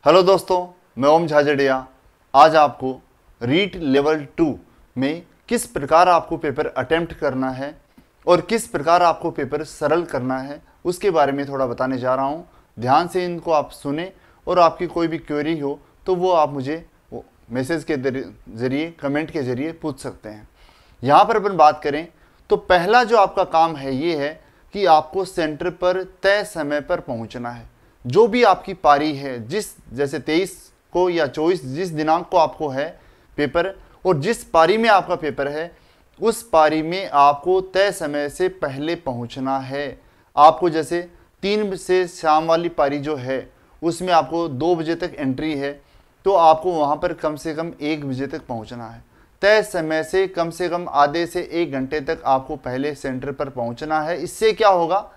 Hello दोस्तों, मैं ओम झाजड़िया। आज आपको रीट लेवल 2 में किस प्रकार आपको पेपर अटेम्प्ट करना है और किस प्रकार आपको पेपर सरल करना है उसके बारे में थोड़ा बताने जा रहा हूं। ध्यान से इनको आप सुने और आपकी कोई भी क्वेरी हो तो वो आप मुझे मैसेज के ज़रिए, कमेंट के ज़रिए पूछ सकते हैं। यहाँ पर अपन बात करें तो पहला जो आपका काम है ये है कि आपको सेंटर पर तय समय पर पहुँचना है। जो भी आपकी पारी है, जैसे 23 को या 24 जिस दिनांक को आपको है पेपर, और जिस पारी में आपका पेपर है उस पारी में आपको तय समय से पहले पहुंचना है। आपको जैसे 3 से शाम वाली पारी जो है उसमें आपको 2 बजे तक एंट्री है, तो आपको वहां पर कम से कम 1 बजे तक पहुंचना है। तय समय से कम आधे से 1 घंटे तक आपको पहले सेंटर पर पहुंचना है। इससे क्या होगा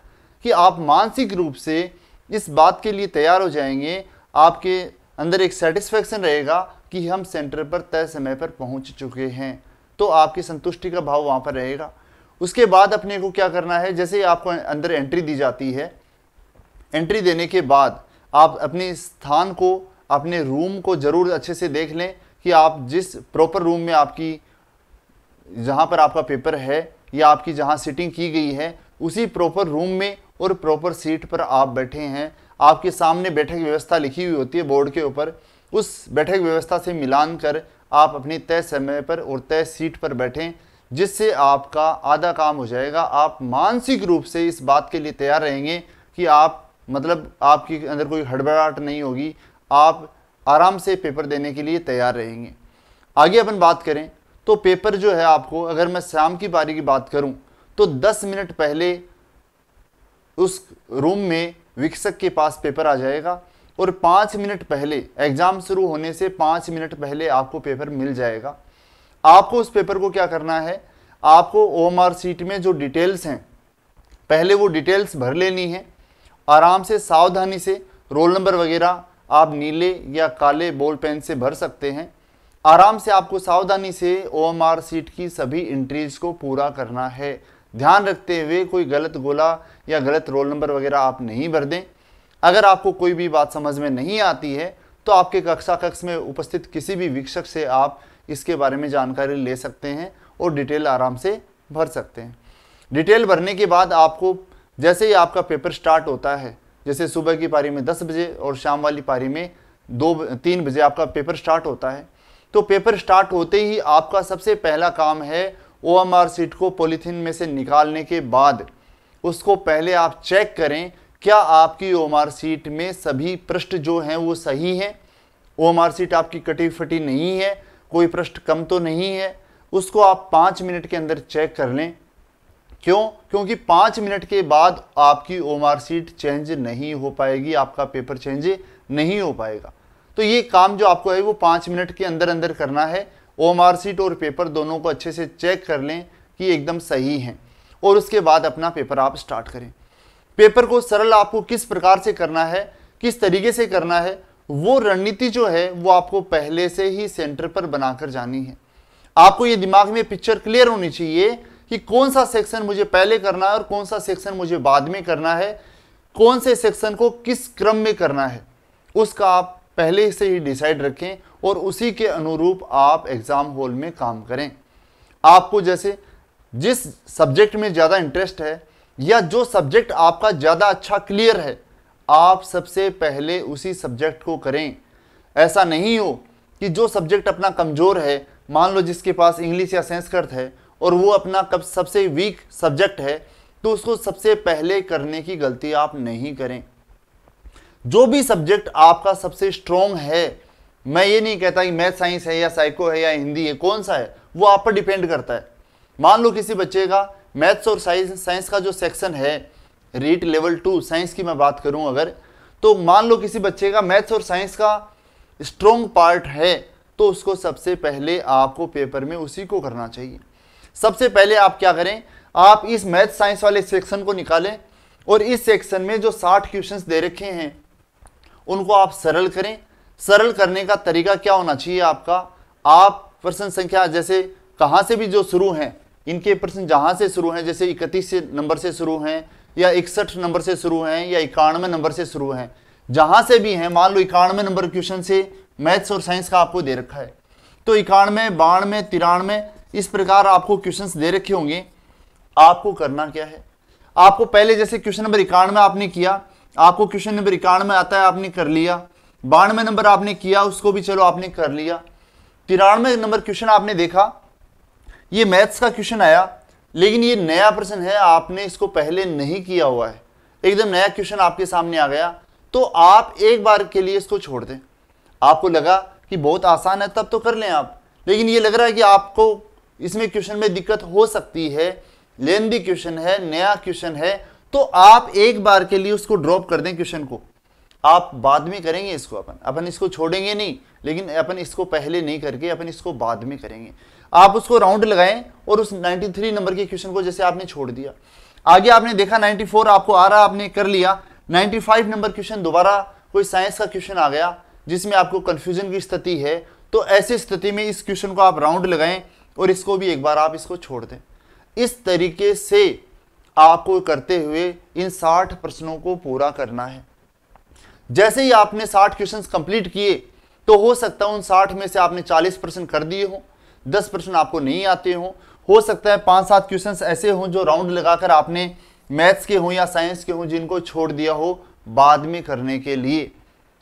कि आप मानसिक रूप से इस बात के लिए तैयार हो जाएंगे, आपके अंदर एक सेटिस्फेक्शन रहेगा कि हम सेंटर पर तय समय पर पहुंच चुके हैं, तो आपकी संतुष्टि का भाव वहां पर रहेगा। उसके बाद अपने को क्या करना है, जैसे ही आपको अंदर एंट्री दी जाती है, एंट्री देने के बाद आप अपने स्थान को, अपने रूम को जरूर अच्छे से देख लें कि आप जिस प्रॉपर रूम में आपकी, जहां पर आपका पेपर है या आपकी जहां सिटिंग की गई है उसी प्रॉपर रूम में और प्रॉपर सीट पर आप बैठे हैं। आपके सामने बैठक व्यवस्था लिखी हुई होती है बोर्ड के ऊपर, उस बैठक व्यवस्था से मिलान कर आप अपनी तय समय पर और तय सीट पर बैठें, जिससे आपका आधा काम हो जाएगा। आप मानसिक रूप से इस बात के लिए तैयार रहेंगे कि आप, मतलब आपके अंदर कोई हड़बड़ाहट नहीं होगी, आप आराम से पेपर देने के लिए तैयार रहेंगे। आगे अपन बात करें तो पेपर जो है आपको, अगर मैं शाम की पारी की बात करूं तो 10 मिनट पहले उस रूम में वीक्षक के पास पेपर आ जाएगा और 5 मिनट पहले, एग्जाम शुरू होने से 5 मिनट पहले आपको पेपर मिल जाएगा। आपको उस पेपर को क्या करना है, आपको ओएमआर सीट में जो डिटेल्स हैं पहले वो डिटेल्स भर लेनी है। आराम से, सावधानी से रोल नंबर वगैरह आप नीले या काले बॉल पेन से भर सकते हैं। आराम से आपको सावधानी से ओएमआर सीट की सभी एंट्रीज को पूरा करना है। ध्यान रखते हुए कोई गलत गोला या गलत रोल नंबर वगैरह आप नहीं भर दें। अगर आपको कोई भी बात समझ में नहीं आती है तो आपके कक्षा कक्ष में उपस्थित किसी भी वीक्षक से आप इसके बारे में जानकारी ले सकते हैं और डिटेल आराम से भर सकते हैं। डिटेल भरने के बाद आपको, जैसे ही आपका पेपर स्टार्ट होता है, जैसे सुबह की पारी में 10 बजे और शाम वाली पारी में 2-3 बजे आपका पेपर स्टार्ट होता है, तो पेपर स्टार्ट होते ही आपका सबसे पहला काम है ओएमआर सीट को पॉलीथीन में से निकालने के बाद उसको पहले आप चेक करें क्या आपकी ओएमआर सीट में सभी पृष्ठ जो हैं वो सही हैं। ओएमआर सीट आपकी कटी फटी नहीं है, कोई पृष्ठ कम तो नहीं है। उसको आप 5 मिनट के अंदर चेक कर लें। क्यों? क्योंकि 5 मिनट के बाद आपकी ओएमआर सीट चेंज नहीं हो पाएगी, आपका पेपर चेंज नहीं हो पाएगा। तो ये काम जो आपको है वो 5 मिनट के अंदर अंदर करना है। ओएमआर सीट और पेपर दोनों को अच्छे से चेक कर लें कि एकदम सही हैं और उसके बाद अपना पेपर आप स्टार्ट करें। पेपर को सरल आपको किस प्रकार से करना है, किस तरीके से करना है, वो रणनीति जो है वो आपको पहले से ही सेंटर पर बनाकर जानी है। आपको ये दिमाग में पिक्चर क्लियर होनी चाहिए कि कौन सा सेक्शन मुझे पहले करना है और कौन सा सेक्शन मुझे बाद में करना है, कौन से सेक्शन को किस क्रम में करना है, उसका आप पहले से ही डिसाइड रखें और उसी के अनुरूप आप एग्जाम हॉल में काम करें। आपको जैसे जिस सब्जेक्ट में ज़्यादा इंटरेस्ट है या जो सब्जेक्ट आपका ज़्यादा अच्छा क्लियर है, आप सबसे पहले उसी सब्जेक्ट को करें। ऐसा नहीं हो कि जो सब्जेक्ट अपना कमज़ोर है, मान लो जिसके पास इंग्लिश या संस्कृत है और वो अपना सबसे वीक सब्जेक्ट है, तो उसको सबसे पहले करने की गलती आप नहीं करें। जो भी सब्जेक्ट आपका सबसे स्ट्रॉन्ग है, मैं ये नहीं कहता कि मैथ साइंस है या साइको है या हिंदी है, कौन सा है वो आप पर डिपेंड करता है। मान लो किसी बच्चे का मैथ्स और साइंस का जो सेक्शन है, रीट लेवल 2 साइंस की मैं बात करूं अगर, तो मान लो किसी बच्चे का मैथ्स और साइंस का स्ट्रॉन्ग पार्ट है, तो उसको सबसे पहले आपको पेपर में उसी को करना चाहिए। सबसे पहले आप क्या करें, आप इस मैथ साइंस वाले सेक्शन को निकालें और इस सेक्शन में जो 60 क्वेश्चंस दे रखे हैं उनको आप सरल करें। सरल करने का तरीका क्या होना चाहिए आपका, आप प्रश्न संख्या जैसे कहाँ से भी जो शुरू हैं, इनके प्रश्न जहाँ से शुरू हैं, जैसे 31 नंबर से शुरू हैं या 61 नंबर से शुरू हैं या 91 नंबर से शुरू हैं, जहां से भी हैं, मान लो 91 नंबर क्वेश्चन से मैथ्स और साइंस का आपको दे रखा है, तो 91, 92, 93 इस प्रकार आपको क्वेश्चंस दे रखे होंगे। आपको करना क्या है, आपको पहले जैसे क्वेश्चन नंबर 91 आपने किया, आपको क्वेश्चन नंबर 91 आता है, आपने कर लिया। 92 नंबर आपने किया, उसको भी चलो आपने कर लिया। 93 नंबर क्वेश्चन आपने देखा, ये मैथ्स का क्वेश्चन आया, लेकिन ये नया प्रश्न है, आपने इसको पहले नहीं किया हुआ है, एकदम नया क्वेश्चन आपके सामने आ गया, तो आप एक बार के लिए इसको छोड़ दें। आपको लगा कि बहुत आसान है तब तो कर लें आप, लेकिन ये लग रहा है कि आपको इसमें क्वेश्चन में दिक्कत हो सकती है, लेंदी क्वेश्चन है, नया क्वेश्चन है, तो आप एक बार के लिए उसको ड्रॉप कर दें क्वेश्चन को। आप बाद में करेंगे इसको, अपन इसको छोड़ेंगे नहीं, लेकिन अपन इसको पहले नहीं करके अपन इसको बाद में करेंगे। आप उसको राउंड लगाएं और उस 93 नंबर के क्वेश्चन को जैसे आपने छोड़ दिया, आगे आपने देखा 94 आपको आ रहा, आपने कर लिया। 95 नंबर क्वेश्चन दोबारा कोई साइंस का क्वेश्चन आ गया जिसमें आपको कंफ्यूजन की स्थिति है, तो ऐसी स्थिति में इस क्वेश्चन को आप राउंड लगाएं और इसको भी एक बार आप इसको छोड़ दें। इस तरीके से आपको करते हुए इन 60 प्रश्नों को पूरा करना है। जैसे ही आपने 60 क्वेश्चंस कंप्लीट किए, तो हो सकता है उन 60 में से आपने 40 प्रश्न कर दिए हो, 10 प्रश्न आपको नहीं आते हो सकता है 5-7 क्वेश्चंस ऐसे हों जो राउंड लगाकर आपने मैथ्स के हों या साइंस के हों जिनको छोड़ दिया हो बाद में करने के लिए।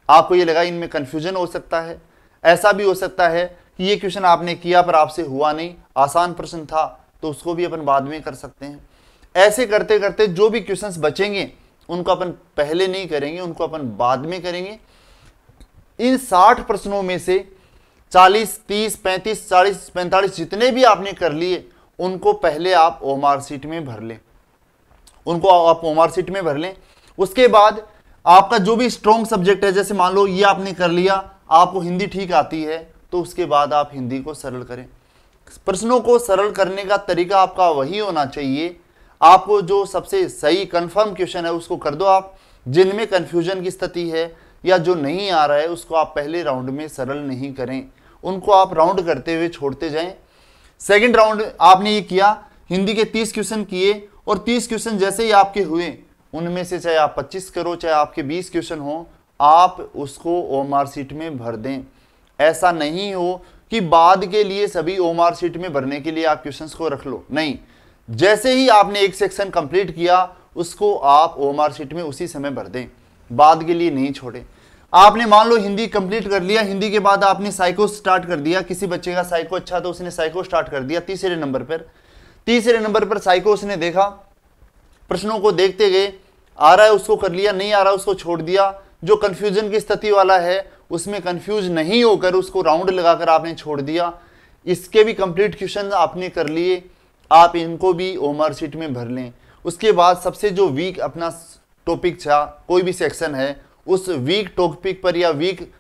आपको ये लगा इनमें कन्फ्यूजन हो सकता है, ऐसा भी हो सकता है कि ये क्वेश्चन आपने किया पर आपसे हुआ नहीं, आसान प्रश्न था, तो उसको भी अपन बाद में कर सकते हैं। ऐसे करते करते जो भी क्वेश्चंस बचेंगे उनको अपन पहले नहीं करेंगे, उनको अपन बाद में करेंगे। इन 60 प्रश्नों में से 40, 30, 35, 40, 45 जितने भी आपने कर लिए, उनको पहले आप ओएमआर शीट में भर लें, उनको आप ओएमआर शीट में भर लें। उसके बाद आपका जो भी स्ट्रॉन्ग सब्जेक्ट है, जैसे मान लो ये आपने कर लिया, आपको हिंदी ठीक आती है, तो उसके बाद आप हिंदी को सरल करें। प्रश्नों को सरल करने का तरीका आपका वही होना चाहिए, आपको जो सबसे सही कंफर्म क्वेश्चन है उसको कर दो आप, जिनमें कंफ्यूजन की स्थिति है या जो नहीं आ रहा है उसको आप पहले राउंड में सरल नहीं करें, उनको आप राउंड करते हुए छोड़ते जाएं। सेकंड राउंड आपने ये किया, हिंदी के 30 क्वेश्चन किए और 30 क्वेश्चन जैसे ही आपके हुए, उनमें से चाहे आप 25 करो चाहे आपके 20 क्वेश्चन हो, आप उसको ओएमआर शीट में भर दें। ऐसा नहीं हो कि बाद के लिए सभी ओएमआर शीट में भरने के लिए आप क्वेश्चंस को रख लो, नहीं, जैसे ही आपने एक सेक्शन कंप्लीट किया उसको आप ओएमआर शीट में उसी समय भर दें, बाद के लिए नहीं छोड़ें। आपने मान लो हिंदी कंप्लीट कर लिया, हिंदी के बाद आपने साइको स्टार्ट कर दिया, किसी बच्चे का साइको अच्छा तो उसने साइको स्टार्ट कर दिया, तीसरे नंबर पर साइको उसने देखा, प्रश्नों को देखते गए, आ रहा है उसको कर लिया, नहीं आ रहा उसको छोड़ दिया। जो कंफ्यूजन की स्थिति वाला है उसमें कंफ्यूज नहीं होकर उसको राउंड लगाकर आपने छोड़ दिया। इसके भी कंप्लीट क्वेश्चन आपने कर लिए, आप इनको भी ओएमआर शीट में भर लें। उसके बाद सबसे जो वीक अपना टॉपिक था, कोई भी सेक्शन है, उस वीक टॉपिक पर या वीक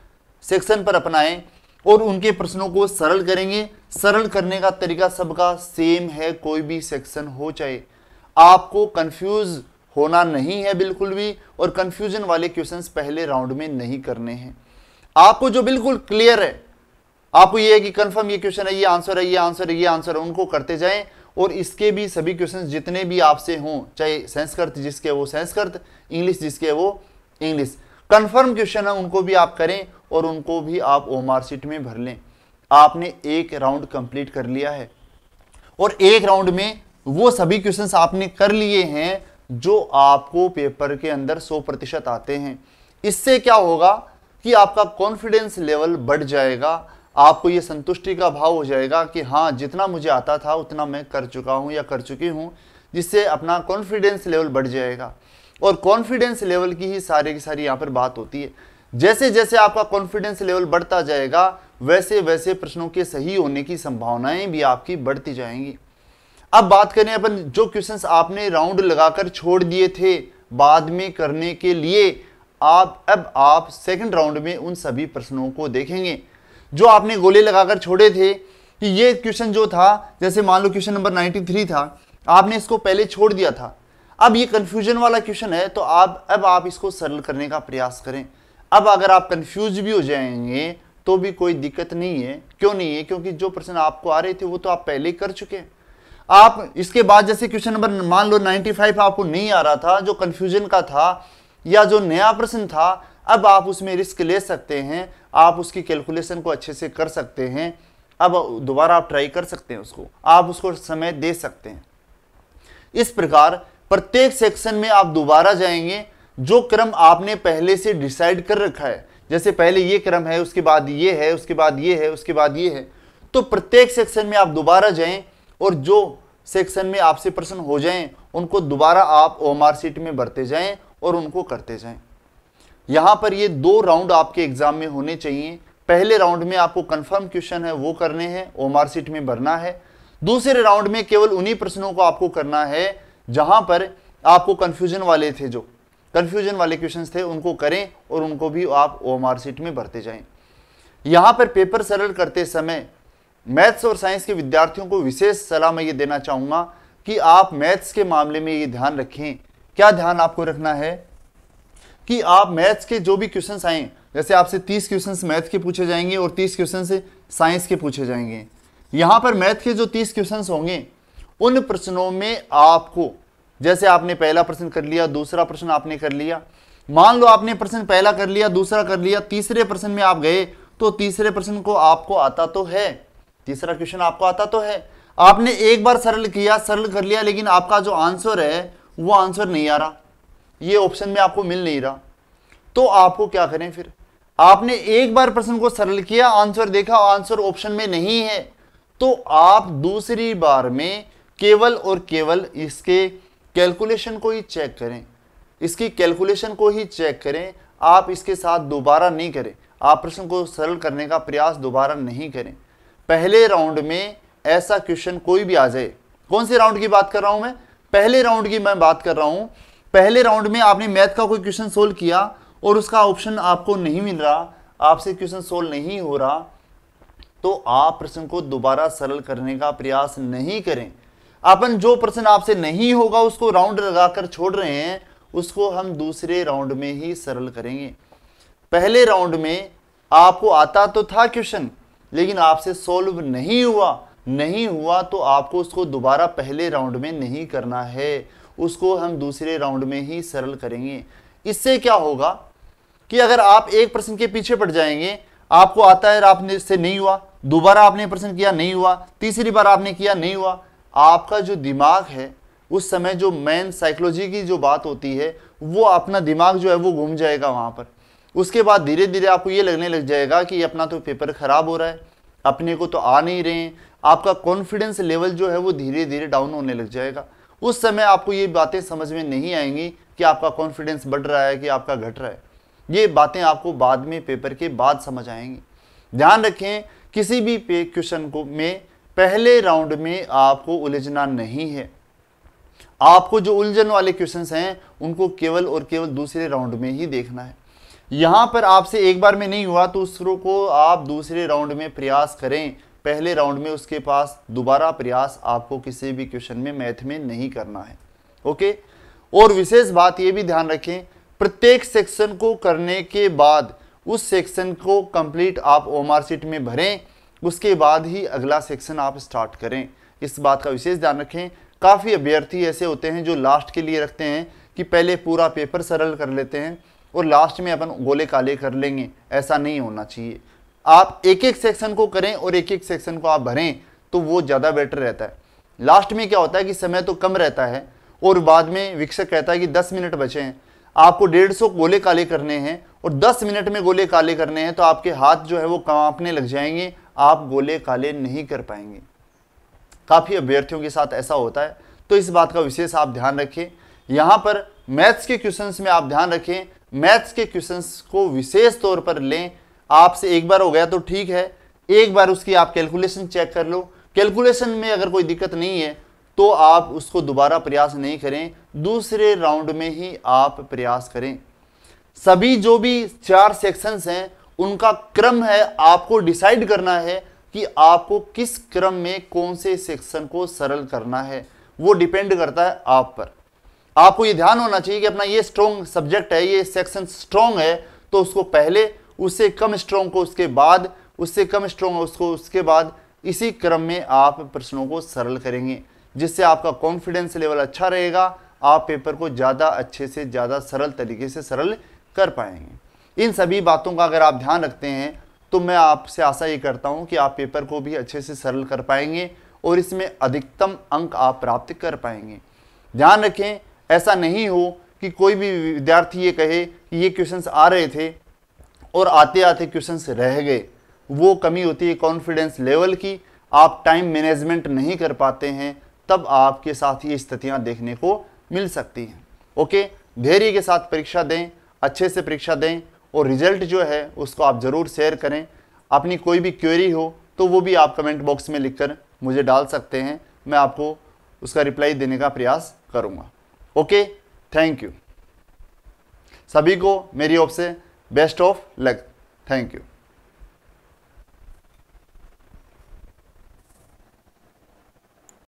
सेक्शन पर अपनाएं और उनके प्रश्नों को सरल करेंगे। सरल करने का तरीका सबका सेम है, कोई भी सेक्शन हो चाहे, आपको कंफ्यूज होना नहीं है बिल्कुल भी, और कंफ्यूजन वाले क्वेश्चंस पहले राउंड में नहीं करने हैं। आपको जो बिल्कुल क्लियर है, आपको ये है कि कंफर्म ये क्वेश्चन है, ये आंसर है, ये आंसर है, ये आंसर है, उनको करते जाएं। और इसके भी सभी क्वेश्चंस जितने भी आपसे हों, चाहे संस्कृत जिसके वो संस्कृत, इंग्लिश जिसके वो इंग्लिश, कंफर्म क्वेश्चन है उनको भी आप करें और उनको भी आप ओएमआर शीट में भर लें। आपने एक राउंड कंप्लीट कर लिया है और एक राउंड में वो सभी क्वेश्चंस आपने कर लिए हैं जो आपको पेपर के अंदर 100% आते हैं। इससे क्या होगा कि आपका कॉन्फिडेंस लेवल बढ़ जाएगा, आपको ये संतुष्टि का भाव हो जाएगा कि हाँ, जितना मुझे आता था उतना मैं कर चुका हूँ या कर चुकी हूँ, जिससे अपना कॉन्फिडेंस लेवल बढ़ जाएगा। और कॉन्फिडेंस लेवल की ही सारी की सारी यहाँ पर बात होती है। जैसे जैसे आपका कॉन्फिडेंस लेवल बढ़ता जाएगा, वैसे वैसे प्रश्नों के सही होने की संभावनाएं भी आपकी बढ़ती जाएंगी। अब बात करें अपन जो क्वेश्चंस आपने राउंड लगाकर छोड़ दिए थे बाद में करने के लिए, अब आप सेकंड राउंड में उन सभी प्रश्नों को देखेंगे जो आपने गोले लगाकर छोड़े थे। कि ये क्वेश्चन जो था, जैसे मान लो क्वेश्चन नंबर 93 था, आपने इसको पहले छोड़ दिया था, अब ये कंफ्यूजन वाला क्वेश्चन है, तो अब आप इसको सरल करने का प्रयास करें। अब अगर आप कंफ्यूज भी हो जाएंगे तो भी कोई दिक्कत नहीं है। क्यों नहीं है? क्योंकि जो प्रश्न आपको आ रहे थे वो तो आप पहले ही कर चुके हैं। आप इसके बाद जैसे क्वेश्चन नंबर मान लो 95 आपको नहीं आ रहा था, जो कंफ्यूजन का था या जो नया प्रश्न था, अब आप उसमें रिस्क ले सकते हैं, आप उसकी कैलकुलेशन को अच्छे से कर सकते हैं। अब दोबारा आप ट्राई कर सकते हैं उसको, आप उसको समय दे सकते हैं। इस प्रकार प्रत्येक सेक्शन में आप दोबारा जाएंगे, जो क्रम आपने पहले से डिसाइड कर रखा है, जैसे पहले ये क्रम है, उसके बाद ये है, उसके बाद ये है, उसके बाद ये है, तो प्रत्येक सेक्शन में आप दोबारा जाएं और जो सेक्शन में आपसे प्रश्न हो जाएं उनको दोबारा आप ओएमआर शीट में भरते जाएं और उनको करते जाएं। यहां पर ये 2 राउंड आपके एग्जाम में होने चाहिए। पहले राउंड में आपको कंफर्म क्वेश्चन है वो करने हैं, ओएमआर शीट में भरना है। दूसरे राउंड में केवल उन्हीं प्रश्नों को आपको करना है जहां पर आपको कंफ्यूजन वाले थे, जो कंफ्यूजन वाले क्वेश्चंस थे उनको करें और उनको भी आप ओएमआर शीट में भरते जाएं। यहां पर पेपर सरल करते समय मैथ्स और साइंस के विद्यार्थियों को विशेष सलाह मैं ये देना चाहूंगा कि आप मैथ्स के मामले में ये ध्यान रखें। क्या ध्यान आपको रखना है कि आप मैथ्स के जो भी क्वेश्चंस आए, जैसे आपसे 30 क्वेश्चंस मैथ के पूछे जाएंगे और 30 क्वेश्चंस साइंस के पूछे जाएंगे। यहां पर मैथ के जो 30 क्वेश्चंस होंगे उन प्रश्नों में आपको, जैसे आपने पहला प्रश्न कर लिया, दूसरा प्रश्न आपने कर लिया, मान लो आपने प्रश्न पहला कर लिया, दूसरा कर लिया, तीसरे प्रश्न में आप गए तो तीसरे प्रश्न को आपको आता तो है, तीसरा क्वेश्चन आपको आता तो है, आपने एक बार सरल किया, सरल कर लिया, लेकिन आपका जो आंसर है वो आंसर नहीं आ रहा, ये ऑप्शन में आपको मिल नहीं रहा, तो आपको क्या करें फिर? आपने एक बार प्रश्न को सरल किया, आंसर देखा, आंसर ऑप्शन में नहीं है, तो आप दूसरी बार में केवल और केवल इसके कैलकुलेशन को ही चेक करें, इसकी कैलकुलेशन को ही चेक करें। आप इसके साथ दोबारा नहीं करें, आप प्रश्न को सरल करने का प्रयास दोबारा नहीं करें। पहले राउंड में ऐसा क्वेश्चन कोई भी आ जाए, कौन से राउंड की बात कर रहा हूं मैं? पहले राउंड की मैं बात कर रहा हूं। पहले राउंड में आपने मैथ का कोई क्वेश्चन सोल्व किया और उसका ऑप्शन आपको नहीं मिल रहा, आपसे क्वेश्चन सोल्व नहीं हो रहा, तो आप प्रश्न को दोबारा सरल करने का प्रयास नहीं करें। अपन जो प्रश्न आपसे नहीं होगा उसको राउंड लगाकर छोड़ रहे हैं, उसको हम दूसरे राउंड में ही सरल करेंगे। पहले राउंड में आपको आता तो था क्वेश्चन, लेकिन आपसे सोल्व नहीं हुआ तो आपको उसको दोबारा पहले राउंड में नहीं करना है, उसको हम दूसरे राउंड में ही सरल करेंगे। इससे क्या होगा कि अगर आप एक प्रश्न के पीछे पड़ जाएंगे, आपको आता है, आपने इससे नहीं हुआ, दोबारा आपने प्रश्न किया नहीं हुआ, तीसरी बार आपने किया नहीं हुआ, आपका जो दिमाग है उस समय जो मेन साइकोलॉजी की जो बात होती है, वो अपना दिमाग जो है वो घूम जाएगा वहां पर। उसके बाद धीरे धीरे आपको ये लगने लग जाएगा कि अपना तो पेपर खराब हो रहा है, अपने को तो आ नहीं रहे हैं, आपका कॉन्फिडेंस लेवल जो है वो धीरे धीरे डाउन होने लग जाएगा। उस समय आपको ये बातें समझ में नहीं आएंगी कि आपका कॉन्फिडेंस बढ़ रहा है कि आपका घट रहा है, ये बातें आपको बाद में पेपर के बाद समझ आएंगी। ध्यान रखें, किसी भी क्वेश्चन को में पहले राउंड में आपको उलझना नहीं है, आपको जो उलझन वाले क्वेश्चंस हैं उनको केवल और केवल दूसरे राउंड में ही देखना है। यहां पर आपसे एक बार में नहीं हुआ तो उसको को आप दूसरे राउंड में प्रयास करें, पहले राउंड में उसके पास दोबारा प्रयास आपको किसी भी क्वेश्चन में मैथ में नहीं करना है। ओके, और विशेष बात ये भी ध्यान रखें, प्रत्येक सेक्शन को करने के बाद उस सेक्शन को कंप्लीट आप ओएमआर शीट में भरें, उसके बाद ही अगला सेक्शन आप स्टार्ट करें। इस बात का विशेष ध्यान रखें। काफ़ी अभ्यर्थी ऐसे होते हैं जो लास्ट के लिए रखते हैं कि पहले पूरा पेपर सरल कर लेते हैं और लास्ट में अपन गोले काले कर लेंगे, ऐसा नहीं होना चाहिए। आप एक एक सेक्शन को करें और एक एक सेक्शन को आप भरें तो वो ज़्यादा बेटर रहता है। लास्ट में क्या होता है कि समय तो कम रहता है और बाद में विक्षक कहता है कि 10 मिनट बचे हैं, आपको 150 गोले काले करने हैं और 10 मिनट में गोले काले करने हैं, तो आपके हाथ जो है वो कांपने लग जाएंगे, आप गोले काले नहीं कर पाएंगे। काफ़ी अभ्यर्थियों के साथ ऐसा होता है, तो इस बात का विशेष आप ध्यान रखें। यहाँ पर मैथ्स के क्वेश्चंस में आप ध्यान रखें, मैथ्स के क्वेश्चंस को विशेष तौर पर लें। आपसे एक बार हो गया तो ठीक है, एक बार उसकी आप कैलकुलेशन चेक कर लो, कैलकुलेशन में अगर कोई दिक्कत नहीं है तो आप उसको दोबारा प्रयास नहीं करें, दूसरे राउंड में ही आप प्रयास करें। सभी जो भी 4 सेक्शंस हैं उनका क्रम है, आपको डिसाइड करना है कि आपको किस क्रम में कौन से सेक्शन को सरल करना है, वो डिपेंड करता है आप पर। आपको ये ध्यान होना चाहिए कि अपना ये स्ट्रॉन्ग सब्जेक्ट है, ये सेक्शन स्ट्रॉन्ग है, तो उसको पहले, उससे कम स्ट्रॉन्ग को उसके बाद, उससे कम स्ट्रॉन्ग उसको उसके बाद, इसी क्रम में आप प्रश्नों को सरल करेंगे, जिससे आपका कॉन्फिडेंस लेवल अच्छा रहेगा, आप पेपर को ज़्यादा अच्छे से ज़्यादा सरल तरीके से सरल कर पाएंगे। इन सभी बातों का अगर आप ध्यान रखते हैं तो मैं आपसे आशा ये करता हूँ कि आप पेपर को भी अच्छे से सरल कर पाएंगे और इसमें अधिकतम अंक आप प्राप्त कर पाएंगे। ध्यान रखें, ऐसा नहीं हो कि कोई भी विद्यार्थी ये कहे कि ये क्वेश्चंस आ रहे थे और आते आते क्वेश्चंस रह गए। वो कमी होती है कॉन्फिडेंस लेवल की, आप टाइम मैनेजमेंट नहीं कर पाते हैं, तब आपके साथ ये स्थितियां देखने को मिल सकती हैं। ओके, धैर्य के साथ परीक्षा दें, अच्छे से परीक्षा दें और रिजल्ट जो है उसको आप ज़रूर शेयर करें। अपनी कोई भी क्वेरी हो तो वो भी आप कमेंट बॉक्स में लिखकर मुझे डाल सकते हैं, मैं आपको उसका रिप्लाई देने का प्रयास करूँगा। Okay, thank you. सभी को मेरी ओर से best of luck. Thank you.